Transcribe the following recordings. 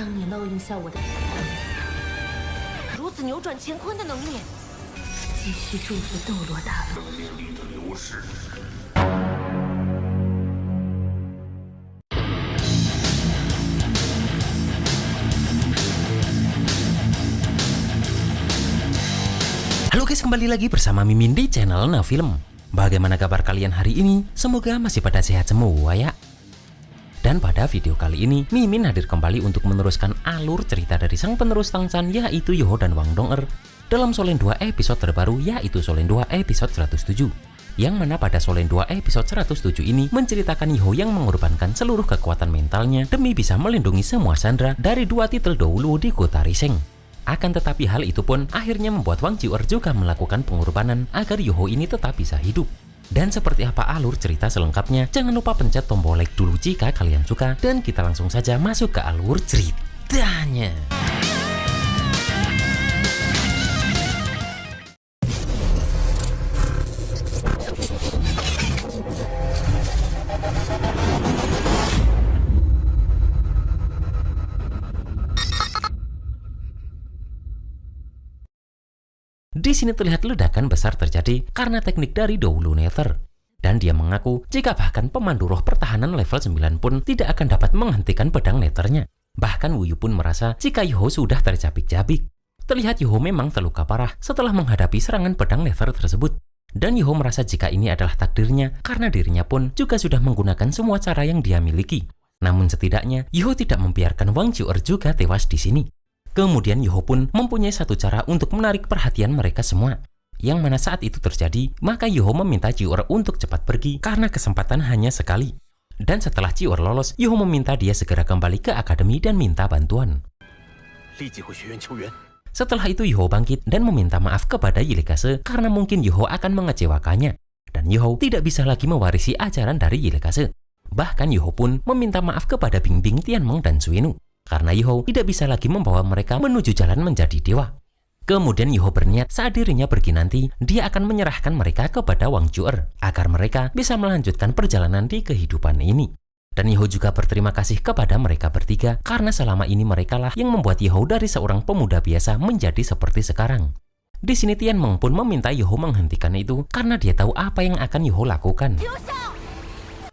当你烙印下我的如此扭转乾坤的能力，继续祝福斗罗大陆。生命力的流逝。Halo guys, kembali lagi bersama Mimin di channel Nafilm. Bagaimana kabar kalian hari ini? Semoga masih pada sehat semua ya. Dan pada video kali ini, Mimin hadir kembali untuk meneruskan alur cerita dari sang penerus Tangshan, yaitu Yoho dan Wang Dong'er dalam Solen 2 episode terbaru, yaitu Solen 2 episode 107. Yang mana pada Solen 2 episode 107 ini menceritakan Yoho yang mengorbankan seluruh kekuatan mentalnya demi bisa melindungi semua sandera dari 2 titel dahulu di kota Riseng. Akan tetapi hal itu pun akhirnya membuat Wang Jiu'er juga melakukan pengorbanan agar Yoho ini tetap bisa hidup. Dan seperti apa alur cerita selengkapnya, jangan lupa pencet tombol like dulu jika kalian suka, dan kita langsung saja masuk ke alur ceritanya. Di sini terlihat ledakan besar terjadi karena teknik dari Dahulu Nether. Dan dia mengaku jika bahkan pemandu roh pertahanan level 9 pun tidak akan dapat menghentikan pedang Nethernya. Bahkan Wuyu pun merasa jika Yoho sudah tercabik-cabik. Terlihat Yoho memang terluka parah setelah menghadapi serangan pedang Nether tersebut. Dan Yoho merasa jika ini adalah takdirnya karena dirinya pun juga sudah menggunakan semua cara yang dia miliki. Namun setidaknya Yoho tidak membiarkan Wang Jiu'er juga tewas di sini. Kemudian Yoho pun mempunyai satu cara untuk menarik perhatian mereka semua. Yang mana saat itu terjadi, maka Yoho meminta Jiu'er untuk cepat pergi karena kesempatan hanya sekali. Dan setelah Jiu'er lolos, Yoho meminta dia segera kembali ke akademi dan minta bantuan. Setelah itu Yoho bangkit dan meminta maaf kepada Yilekase karena mungkin Yoho akan mengecewakannya. Dan Yoho tidak bisa lagi mewarisi ajaran dari Yilekase. Bahkan Yoho pun meminta maaf kepada Bingbing, Tianmeng, dan Suinu. Karena Yoho tidak bisa lagi membawa mereka menuju jalan menjadi dewa. Kemudian Yoho berniat saat dirinya pergi nanti, dia akan menyerahkan mereka kepada Wang Jiu'er agar mereka bisa melanjutkan perjalanan di kehidupan ini. Dan Yoho juga berterima kasih kepada mereka bertiga karena selama ini merekalah yang membuat Yoho dari seorang pemuda biasa menjadi seperti sekarang. Di sini Tianmeng pun meminta Yoho menghentikan itu karena dia tahu apa yang akan Yoho lakukan.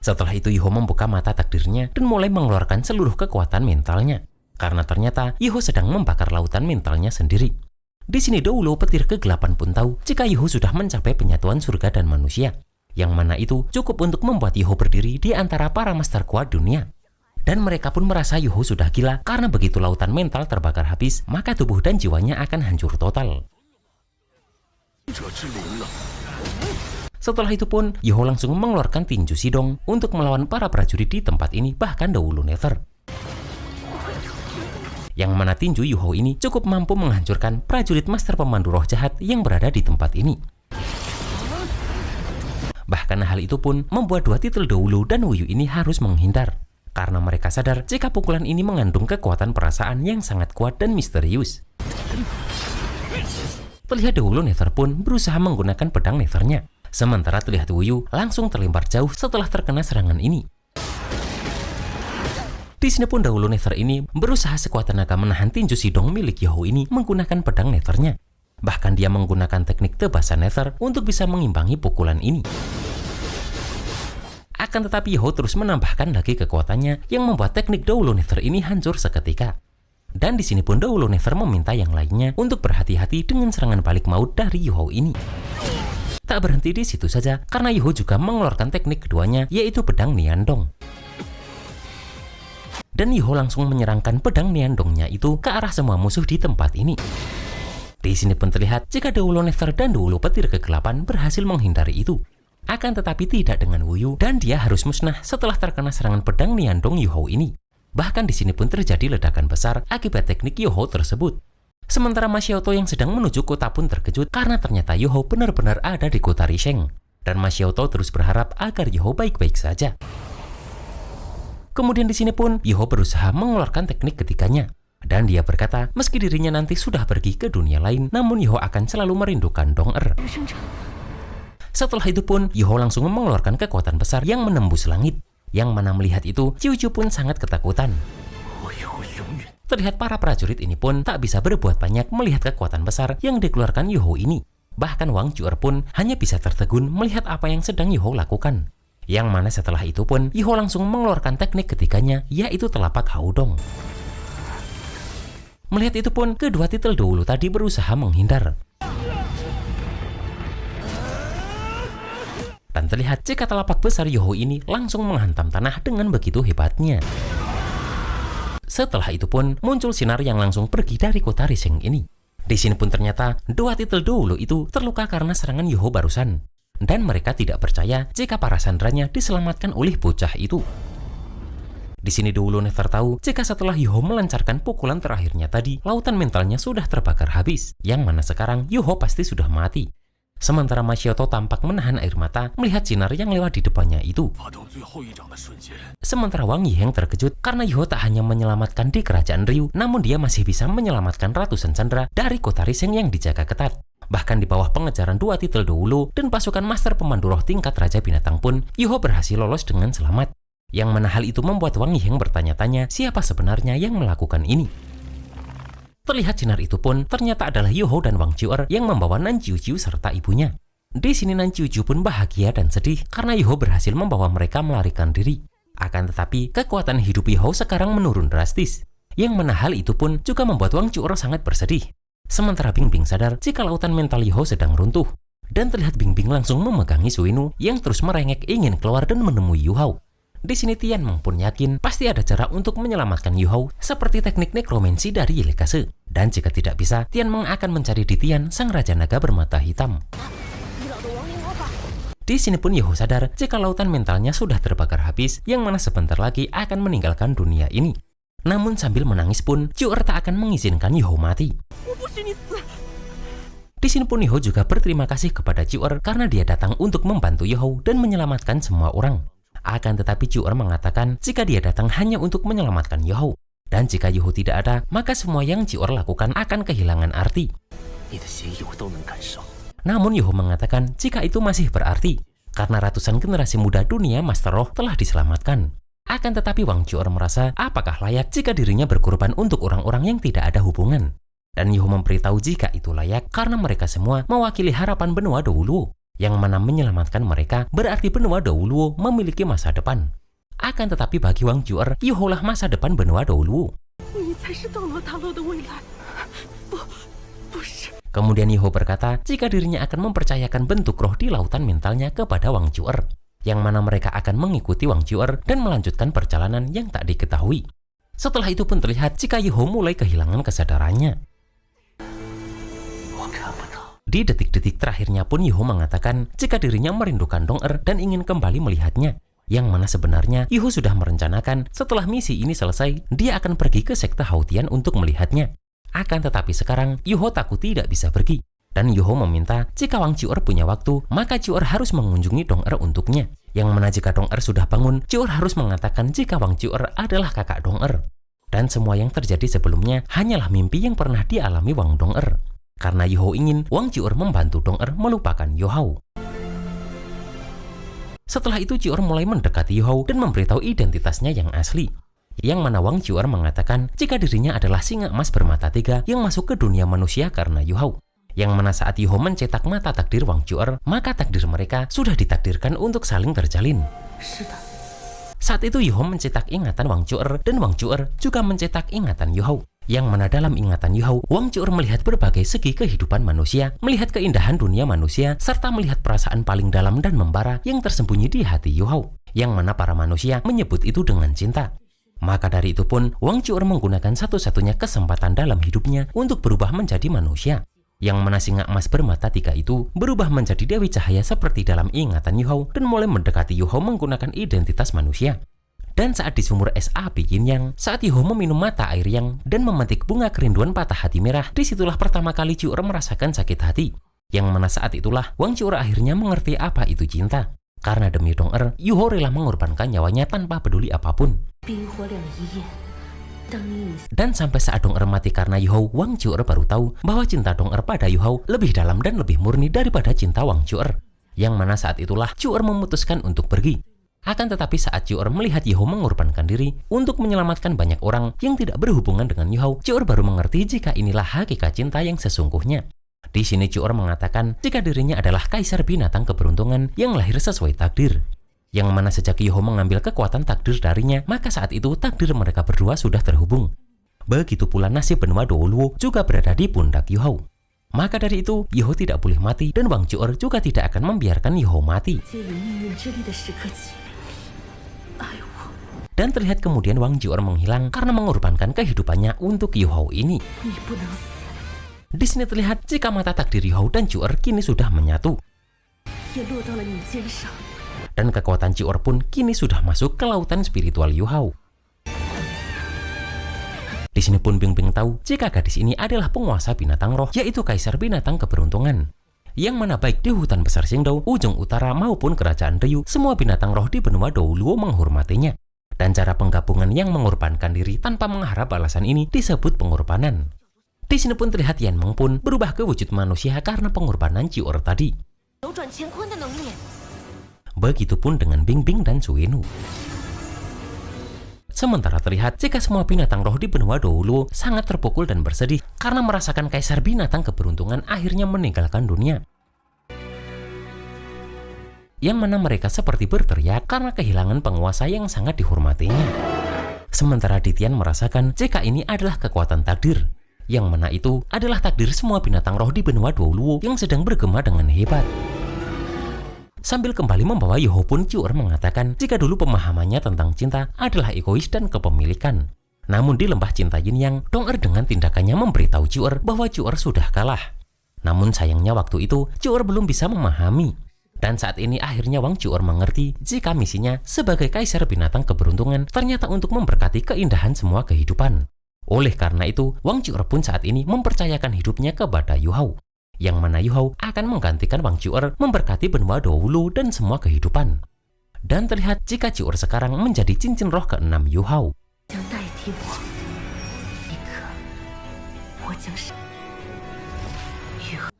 Setelah itu Yoho membuka mata takdirnya dan mulai mengeluarkan seluruh kekuatan mentalnya. Karena ternyata Yoho sedang membakar lautan mentalnya sendiri. Di sini dahulu petir kegelapan pun tahu jika Yoho sudah mencapai penyatuan surga dan manusia. Yang mana itu cukup untuk membuat Yoho berdiri di antara para master kuat dunia. Dan mereka pun merasa Yoho sudah gila karena begitu lautan mental terbakar habis, maka tubuh dan jiwanya akan hancur total. Setelah itu pun, Yoho langsung mengeluarkan tinju Sidong untuk melawan para prajurit di tempat ini, bahkan Dahulu Nether. Yang mana tinju Yoho ini cukup mampu menghancurkan prajurit master pemandu roh jahat yang berada di tempat ini. Bahkan hal itu pun membuat 2 titel Dahulu dan Wuyu ini harus menghindar. Karena mereka sadar jika pukulan ini mengandung kekuatan perasaan yang sangat kuat dan misterius. Terlihat Dahulu Nether pun berusaha menggunakan pedang Nethernya. Sementara terlihat Wuyu langsung terlempar jauh setelah terkena serangan ini. Di sini pun Dahulu Nether ini berusaha sekuat tenaga menahan tinju Sidong milik Yoho ini menggunakan pedang Nethernya. Bahkan dia menggunakan teknik tebasan Nether untuk bisa mengimbangi pukulan ini. Akan tetapi Yoho terus menambahkan lagi kekuatannya yang membuat teknik Dahulu Nether ini hancur seketika. Dan di sini pun Dahulu Nether meminta yang lainnya untuk berhati-hati dengan serangan balik maut dari Yoho ini. Tak berhenti di situ saja, karena Yoho juga mengeluarkan teknik keduanya, yaitu pedang Niandong. Dan Yoho langsung menyerangkan pedang Niandongnya itu ke arah semua musuh di tempat ini. Di sini pun terlihat jika Dahulu Nether dan Dahulu petir kegelapan berhasil menghindari itu. Akan tetapi tidak dengan Wuyu, dan dia harus musnah setelah terkena serangan pedang Niandong Yoho ini. Bahkan di sini pun terjadi ledakan besar akibat teknik Yoho tersebut. Sementara Ma Xiaotou yang sedang menuju kota pun terkejut karena ternyata Yoho benar-benar ada di kota Riseng. Dan Ma Xiaotou terus berharap agar Yoho baik-baik saja. Kemudian di sini pun Yoho berusaha mengeluarkan teknik ketiganya. Dan dia berkata meski dirinya nanti sudah pergi ke dunia lain, namun Yoho akan selalu merindukan Dong'er. Setelah itu pun Yoho langsung mengeluarkan kekuatan besar yang menembus langit. Yang mana melihat itu, Ciu Ciu pun sangat ketakutan. terlihat para prajurit ini pun tak bisa berbuat banyak melihat kekuatan besar yang dikeluarkan Yuho ini. Bahkan Wang Chuer pun hanya bisa tertegun melihat apa yang sedang Yuho lakukan. Yang mana setelah itu pun Yuho langsung mengeluarkan teknik ketiganya, yaitu telapak Haudong. Melihat itu pun kedua titel dahulu tadi berusaha menghindar. Dan terlihat jika telapak besar Yuho ini langsung menghantam tanah dengan begitu hebatnya. Setelah itu pun muncul sinar yang langsung pergi dari kota Rising ini. Di sini pun ternyata dua titel dahulu itu terluka karena serangan Yuho barusan. Dan mereka tidak percaya jika para sandranya diselamatkan oleh bocah itu. Di sini dahulu Never tahu jika setelah Yuho melancarkan pukulan terakhirnya tadi, lautan mentalnya sudah terbakar habis. Yang mana sekarang Yuho pasti sudah mati. Sementara Ma Xiaotou tampak menahan air mata melihat sinar yang lewat di depannya itu. Sementara Wang Yiheng terkejut karena Yuho tak hanya menyelamatkan di kerajaan Ryu, namun dia masih bisa menyelamatkan ratusan sandera dari kota Rising yang dijaga ketat. Bahkan di bawah pengejaran dua titel dahulu dan pasukan master pemandu roh tingkat Raja Binatang pun, Yuho berhasil lolos dengan selamat. Yang mana hal itu membuat Wang Yiheng bertanya-tanya siapa sebenarnya yang melakukan ini. Terlihat sinar itu pun ternyata adalah Yuho dan Wang Chuer yang membawa Nan Jiujiu serta ibunya. Di sini Nan Jiujiu pun bahagia dan sedih karena Yuho berhasil membawa mereka melarikan diri. Akan tetapi kekuatan hidup Yuho sekarang menurun drastis. Yang mana hal itu pun juga membuat Wang Chuer sangat bersedih. Sementara Bingbing sadar jika lautan mental Yuho sedang runtuh. Dan terlihat Bingbing langsung memegangi Suinu yang terus merengek ingin keluar dan menemui Yuho. Di sini Tianmeng pun yakin pasti ada cara untuk menyelamatkan Yuho seperti teknik nekromansi dari Yelekase. Dan jika tidak bisa, Tianmeng akan mencari di Tian sang Raja Naga bermata hitam. Di sini pun Yuho sadar jika lautan mentalnya sudah terbakar habis, yang mana sebentar lagi akan meninggalkan dunia ini. Namun sambil menangis pun, Chuer tak akan mengizinkan Yuho mati. Di sini pun Yuho juga berterima kasih kepada Chuer karena dia datang untuk membantu Yuho dan menyelamatkan semua orang. Akan tetapi Chuer mengatakan jika dia datang hanya untuk menyelamatkan Yuho. Dan jika Yuho tidak ada, maka semua yang Chuer lakukan akan kehilangan arti. Namun Yuho mengatakan jika itu masih berarti, karena ratusan generasi muda dunia Master Roh telah diselamatkan. Akan tetapi Wang Chuer merasa apakah layak jika dirinya berkorban untuk orang-orang yang tidak ada hubungan. Dan Yuho memberitahu jika itu layak karena mereka semua mewakili harapan benua dahulu. Yang mana menyelamatkan mereka berarti benua Dahulu memiliki masa depan. Akan tetapi bagi Wang Chuer, Yuho lah masa depan benua Dahulu. Kemudian Yuho berkata jika dirinya akan mempercayakan bentuk roh di lautan mentalnya kepada Wang Chuer. Yang mana mereka akan mengikuti Wang Chuer dan melanjutkan perjalanan yang tak diketahui. Setelah itu pun terlihat jika Yuho mulai kehilangan kesadarannya. Di detik-detik terakhirnya pun Yuho mengatakan jika dirinya merindukan Dong-er dan ingin kembali melihatnya. Yang mana sebenarnya Yuho sudah merencanakan setelah misi ini selesai, dia akan pergi ke sekte Hautian untuk melihatnya. Akan tetapi sekarang Yuho takut tidak bisa pergi. Dan Yuho meminta jika Wang Chuer punya waktu, maka Chuer harus mengunjungi Dong-er untuknya. Yang mana jika Dong-er sudah bangun, Chuer harus mengatakan jika Wang Chuer adalah kakak Dong-er. Dan semua yang terjadi sebelumnya hanyalah mimpi yang pernah dialami Wang Dong-er. Karena Yuho ingin Wang Chuer membantu Dong-er melupakan Yuho. Setelah itu Chuer mulai mendekati Yuho dan memberitahu identitasnya yang asli. Yang mana Wang Chuer mengatakan jika dirinya adalah singa emas bermata tiga yang masuk ke dunia manusia karena Yuho. Yang mana saat Yuho mencetak mata takdir Wang Chuer, maka takdir mereka sudah ditakdirkan untuk saling terjalin. Saat itu Yuho mencetak ingatan Wang Chuer dan Wang Chuer juga mencetak ingatan Yuho. Yang mana dalam ingatan Yuho, Wang Chuer melihat berbagai segi kehidupan manusia, melihat keindahan dunia manusia, serta melihat perasaan paling dalam dan membara yang tersembunyi di hati Yuho. Yang mana para manusia menyebut itu dengan cinta. Maka dari itu pun, Wang Chuer menggunakan satu-satunya kesempatan dalam hidupnya untuk berubah menjadi manusia. Yang mana singa emas bermata tiga itu berubah menjadi Dewi Cahaya seperti dalam ingatan Yuho dan mulai mendekati Yuho menggunakan identitas manusia. Dan saat di sumur es api Yin Yang, saat Yuho meminum mata air yang dan memetik bunga kerinduan patah hati merah, disitulah pertama kali Chuer merasakan sakit hati. Yang mana saat itulah Wang Chuer akhirnya mengerti apa itu cinta. Karena demi Dong-er, Yuho rela mengorbankan nyawanya tanpa peduli apapun. Dan sampai saat Dong-er mati karena Yuho, Wang Chuer baru tahu bahwa cinta Dong-er pada Yuho lebih dalam dan lebih murni daripada cinta Wang Chuer. Yang mana saat itulah Chuer memutuskan untuk pergi. Akan tetapi saat Cior melihat Yeho mengorbankan diri untuk menyelamatkan banyak orang yang tidak berhubungan dengan Yeho, Cior baru mengerti jika inilah hakikat cinta yang sesungguhnya. Di sini Cior mengatakan jika dirinya adalah kaisar binatang keberuntungan yang lahir sesuai takdir. Yang mana sejak Yeho mengambil kekuatan takdir darinya, maka saat itu takdir mereka berdua sudah terhubung. Begitu pula nasib benua Douluo juga berada di pundak Yeho. Maka dari itu, Yeho tidak boleh mati dan Wang Cior juga tidak akan membiarkan Yeho mati. Dan terlihat kemudian Wang Cior menghilang karena mengorbankan kehidupannya untuk Yeho ini. Di sini terlihat jika mata takdir Yeho dan Cior kini sudah menyatu. Dan kekuatan Cior pun kini sudah masuk ke lautan spiritual Yeho. Di sini pun Bingbing tahu jika gadis ini adalah penguasa binatang roh, yaitu kaisar binatang keberuntungan. Yang mana baik di hutan besar Xingdou, ujung utara maupun kerajaan Ryu, semua binatang roh di benua Douluo menghormatinya. Dan cara penggabungan yang mengorbankan diri tanpa mengharap balasan ini disebut pengorbanan. Di sini pun terlihat Yan Meng pun berubah ke wujud manusia karena pengorbanan Cior tadi. Begitupun dengan Bingbing dan Suinu. Sementara terlihat jika semua binatang roh di benua Douluo sangat terpukul dan bersedih karena merasakan kaisar binatang keberuntungan akhirnya meninggalkan dunia. Yang mana mereka seperti berteriak karena kehilangan penguasa yang sangat dihormatinya. Sementara Ditian merasakan jika ini adalah kekuatan takdir, yang mana itu adalah takdir semua binatang roh di benua Douluo yang sedang bergema dengan hebat. Sambil kembali membawa Yeho pun, Cior mengatakan jika dulu pemahamannya tentang cinta adalah egois dan kepemilikan. Namun di lembah cinta Yin Yang, Dong-er dengan tindakannya memberitahu Cior bahwa Cior sudah kalah. Namun sayangnya waktu itu Cior belum bisa memahami. Dan saat ini akhirnya Wang Cior mengerti jika misinya sebagai kaisar binatang keberuntungan ternyata untuk memberkati keindahan semua kehidupan. Oleh karena itu, Wang Cior pun saat ini mempercayakan hidupnya kepada Yuhao. Yang mana Yuhao akan menggantikan Wang Cior memberkati benua Douluo dan semua kehidupan. Dan terlihat jika Cior sekarang menjadi cincin roh ke-6 Yuhao.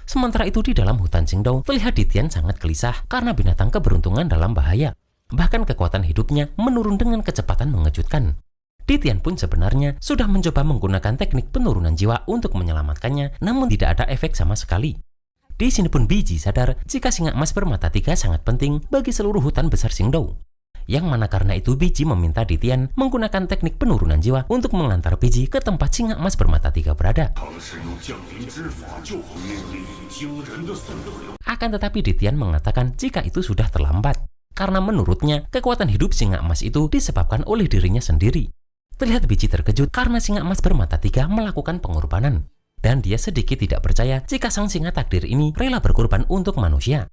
Sementara itu di dalam hutan Xingdou terlihat Ditian sangat gelisah karena binatang keberuntungan dalam bahaya. Bahkan kekuatan hidupnya menurun dengan kecepatan mengejutkan. Ditian pun sebenarnya sudah mencoba menggunakan teknik penurunan jiwa untuk menyelamatkannya, namun tidak ada efek sama sekali. Di sini pun Biji sadar jika singa emas bermata 3 sangat penting bagi seluruh hutan besar Xingdou. Yang mana karena itu Biji meminta Ditian menggunakan teknik penurunan jiwa untuk mengantar Biji ke tempat singa emas bermata 3 berada. Akan tetapi Ditian mengatakan jika itu sudah terlambat, karena menurutnya kekuatan hidup singa emas itu disebabkan oleh dirinya sendiri. Terlihat Biji terkejut karena singa emas bermata 3 melakukan pengorbanan. Dan dia sedikit tidak percaya jika sang singa takdir ini rela berkorban untuk manusia.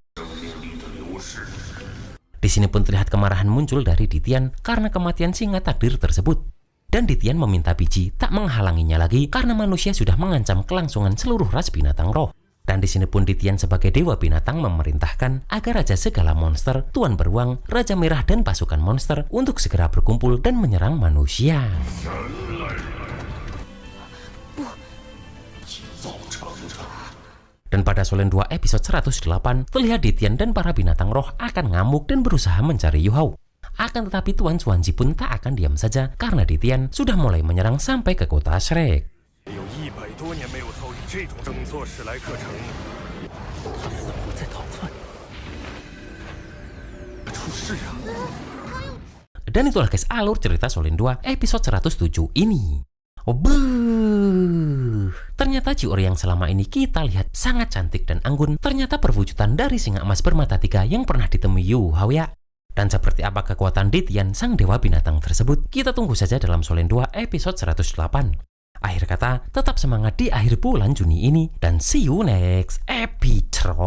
Di sini pun terlihat kemarahan muncul dari Ditian karena kematian singa takdir tersebut. Dan Ditian meminta Biji tak menghalanginya lagi karena manusia sudah mengancam kelangsungan seluruh ras binatang roh. Dan di sini pun Ditian sebagai dewa binatang memerintahkan agar raja segala monster, Tuan Beruang, Raja Merah dan pasukan monster untuk segera berkumpul dan menyerang manusia. Dan pada Solen 2 episode 108 terlihat Ditian dan para binatang roh akan ngamuk dan berusaha mencari Yuhao. Akan tetapi Tuan Xuanji pun tak akan diam saja karena Ditian sudah mulai menyerang sampai ke kota Shrek. Dan itulah guys alur cerita Solen 2 episode 107 ini. Ternyata Cior yang selama ini kita lihat sangat cantik dan anggun ternyata perwujudan dari singa emas bermata 3 yang pernah ditemui Yuhao ya. Dan seperti apa kekuatan Ditian sang dewa binatang tersebut, kita tunggu saja dalam Solen 2 episode 108. Akhir kata, tetap semangat di akhir bulan Juni ini dan see you next episode.